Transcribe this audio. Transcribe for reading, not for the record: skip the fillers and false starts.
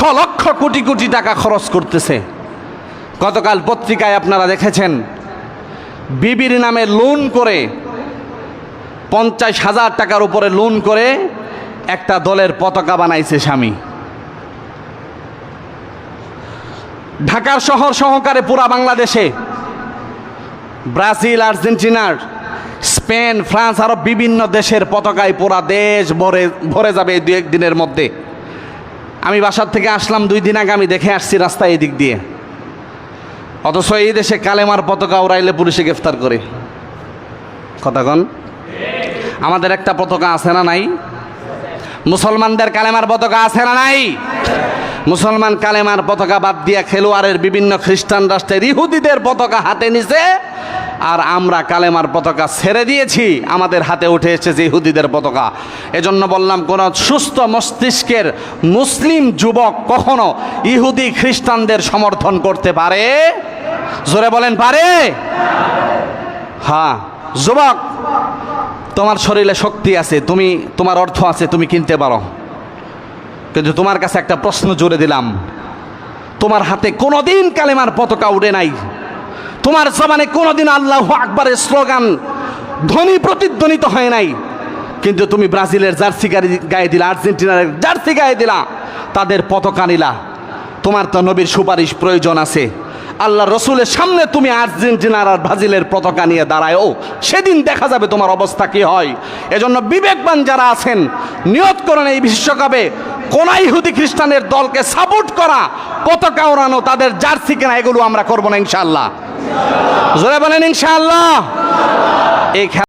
লক্ষ লক্ষ কোটি কোটি টাকা খরচ করতেছে। গতকাল পত্রিকায় আপনারা দেখেছেন, বিবির নামে লোন করে 50,000 টাকার উপরে লোন করে একটা দলের পতাকা বানাইছে স্বামী। ঢাকার শহর সহকারে পুরা বাংলাদেশে ব্রাজিল, আর্জেন্টিনার, স্পেন, ফ্রান্স আরো বিভিন্ন দেশের পতাকায় পুরা দেশ ভরে যাবে এই 2-1 দিনের মধ্যে। আমি বাসার থেকে আসলাম 2 দিন আগে, আমি দেখে আসছি রাস্তায় এই দিক দিয়ে। অথচ এই দেশে কালেমার পতাকা উড়াইলে পুলিশে গ্রেফতার করে। কথা কন, আমাদের একটা পতাকা আছে না নাই? মুসলমানদের কালেমার পতাকা আছে না নাই? মুসলমান কালেমার পতাকা বাদ দিয়ে খেলোয়াড়ের বিভিন্ন খ্রিস্টান রাষ্ট্রের ইহুদিদের পতাকা হাতে নিছে, আর আমরা কালেমার পতাকা ছেড়ে দিয়েছি, আমাদের হাতে উঠে এসেছে ইহুদিদের পতাকা। এজন্য বললাম, কোন সুস্থ মস্তিষ্কের মুসলিম যুবক কখনো ইহুদি খ্রিস্টানদের সমর্থন করতে পারে? জোরে বলেন, পারে? হ্যাঁ, যুবক, তোমার শরীরে শক্তি আছে, তোমার অর্থ আছে, তুমি কিনতে পারো। কিন্তু তোমার কাছে একটা প্রশ্ন জুড়ে দিলাম, তোমার হাতে কোনোদিন কালেমার পতাকা উড়ে নাই, তোমার জবানে কোনোদিন আল্লাহু আকবারের স্লোগান ধ্বনি প্রতিধ্বনিত হয় নাই, কিন্তু তুমি ব্রাজিলের জার্সি গায়ে দিলা, আর্জেন্টিনার জার্সি গায়ে দিলা, তাদের পতাকা নিলা। তোমার তো নবীর সুপারিশ প্রয়োজন আছে। আল্লাহ রসুলের সামনে তুমি আর্জেন্টিনার আর ব্রাজিলের পতাকা নিয়ে দাঁড়ায়ও, সেদিন দেখা যাবে তোমার অবস্থা কি হয়। এজন্য বিবেকবান যারা আছেন, নিয়ত করেন এই বিশ্বকাপে কোন ইহুদি খ্রিস্টানের দলকে সাপোর্ট করা, পতাকা ওড়ানো, তাদের জার্সি কেনা, এগুলো আমরা করবো না ইনশাআল্লাহ। জোরে বলেন ইনশাআল্লাহ। এই